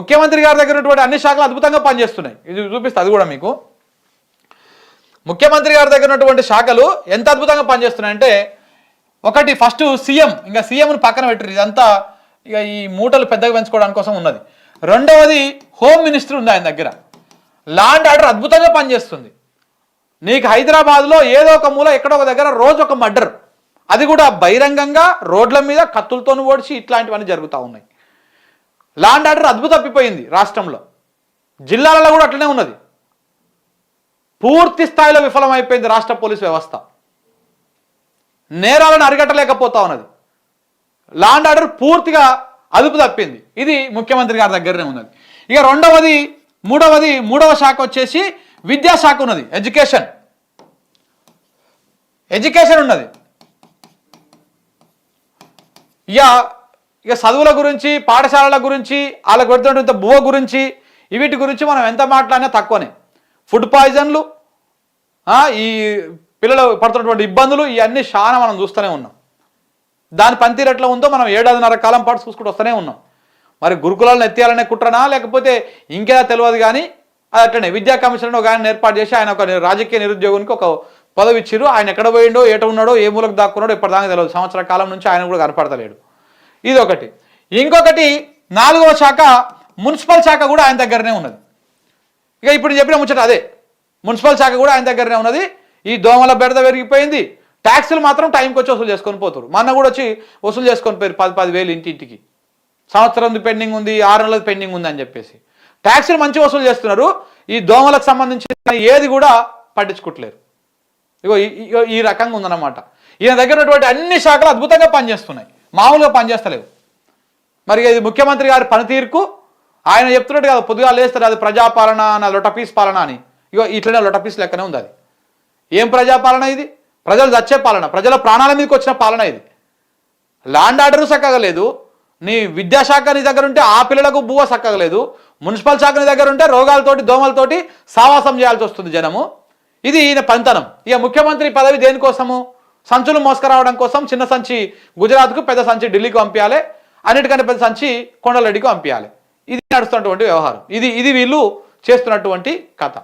ముఖ్యమంత్రి గారి దగ్గర ఉన్నటువంటి అన్ని శాఖలు అద్భుతంగా పనిచేస్తున్నాయి. ఇది చూపిస్తే అది కూడా మీకు ముఖ్యమంత్రి గారి దగ్గర ఉన్నటువంటి శాఖలు ఎంత అద్భుతంగా పనిచేస్తున్నాయంటే, ఒకటి ఫస్ట్ సీఎం, ఇంకా సీఎంను పక్కన పెట్టరు, ఇదంతా ఇక ఈ మూటలు పెద్దగా పెంచుకోవడానికి కోసం ఉన్నది. రెండవది హోమ్ మినిస్టర్ ఉంది ఆయన దగ్గర, లా అండ్ ఆర్డర్ అద్భుతంగా పనిచేస్తుంది. నీకు హైదరాబాద్లో ఏదో ఒక మూల ఎక్కడో ఒక దగ్గర రోజు ఒక మర్డర్, అది కూడా బహిరంగంగా రోడ్ల మీద కత్తులతో ఓడిచి ఇట్లాంటివన్నీ జరుగుతూ ఉన్నాయి. లా అండ్ ఆర్డర్ అద్భుతం తప్పిపోయింది రాష్ట్రంలో, జిల్లాలలో కూడా అట్లనే ఉన్నది. పూర్తి స్థాయిలో విఫలమైపోయింది రాష్ట్ర పోలీసు వ్యవస్థ, నేరాలను అరికట్టలేకపోతా ఉన్నది. లా అండ్ ఆర్డర్ పూర్తిగా అదుపు తప్పింది. ఇది ముఖ్యమంత్రి గారి దగ్గరనే ఉన్నది. ఇక మూడవ శాఖ వచ్చేసి విద్యాశాఖ ఉన్నది, ఎడ్యుకేషన్ ఉన్నది. ఇక చదువుల గురించి, పాఠశాలల గురించి, వాళ్ళకు పెడుతున్నటువంటి బువ్వ గురించి, వీటి గురించి మనం ఎంత మాట్లాడినా తక్కువనే. ఫుడ్ పాయిజన్లు, ఈ పిల్లలు పడుతున్నటువంటి ఇబ్బందులు, ఇవన్నీ చాలా మనం చూస్తూనే ఉన్నాం. దాని పనితీరు ఎట్లా ఉందో మనం 7.5 కాలం పాటు చూసుకుంటూ వస్తూనే ఉన్నాం. మరి గురుకులాలను ఎత్తేయాలనే కుట్రనా లేకపోతే ఇంకేదా తెలియదు, కానీ అది అట్లనే. విద్యా కమిషన్ ఒక ఆయన ఏర్పాటు చేసి ఆయన ఒక రాజకీయ నిరుద్యోగానికి ఒక పదవి ఇచ్చిర్రు. ఆయన ఎక్కడ పోయిండో, ఎట ఉన్నాడో, ఏ మూలకు దాక్కున్నాడో ఇప్పటిదాకా తెలియదు. సంవత్సర కాలం నుంచి ఆయన కూడా కనపడతలేడు. ఇది ఒకటి. ఇంకొకటి 4వ శాఖ మున్సిపల్ శాఖ కూడా ఆయన దగ్గరనే ఉన్నది. ఇక ఇప్పుడు చెప్పిన ముచ్చట అదే, మున్సిపల్ శాఖ కూడా ఆయన దగ్గరనే ఉన్నది. ఈ దోమల బెడద పెరిగిపోయింది. ట్యాక్సులు మాత్రం టైంకి వచ్చి వసూలు చేసుకొని పోతారు. మొన్న కూడా వచ్చి వసూలు చేసుకొని పోయారు 10,000 ఇంటింటికి. సంవత్సరం పెండింగ్ ఉంది, 6 నెలలు పెండింగ్ ఉంది అని చెప్పేసి ట్యాక్సులు మంచి వసూలు చేస్తున్నారు. ఈ దోమలకు సంబంధించిన ఏది కూడా పట్టించుకోవట్లేరు. ఈ రకంగా ఉందన్నమాట. ఈయన దగ్గర ఉన్నటువంటి అన్ని శాఖలు అద్భుతంగా పనిచేస్తున్నాయి, మామూలుగా పనిచేస్తలేవు. మరి ఇది ముఖ్యమంత్రి గారి పనితీరుకు ఆయన చెప్తున్నట్టు కాదు, పొద్దుగా లేస్తారు అది ప్రజాపాలన నా లొటపీస్ పాలన అని. ఇట్లనే లొటపీస్ లెక్కనే ఉంది అది. ఏం ప్రజాపాలన ఇది? ప్రజలు చచ్చే పాలన, ప్రజల ప్రాణాల మీదకి వచ్చిన పాలన ఇది. లా అండ్ ఆర్డర్ చక్కగా లేదు. నీ విద్యాశాఖ నీ దగ్గర ఉంటే ఆ పిల్లలకు బువ్వ చక్కగా లేదు. మున్సిపల్ శాఖ నీ దగ్గర ఉంటే రోగాలతోటి, దోమలతోటి సావాసం చేయాల్సి వస్తుంది జనము. ఇది ఈయన పంతనం. ఇక ముఖ్యమంత్రి పదవి దేనికోసము? సంచులు మోసుకురావడం కోసం. చిన్న సంచి గుజరాత్కు, పెద్ద సంచి ఢిల్లీకి పంపించాలి, అన్నిటికంటే పెద్ద సంచి కొండలరెడ్డికి పంపించాలి. ఇది నడుస్తున్నటువంటి వ్యవహారం. ఇది వీళ్ళు చేస్తున్నటువంటి కథ.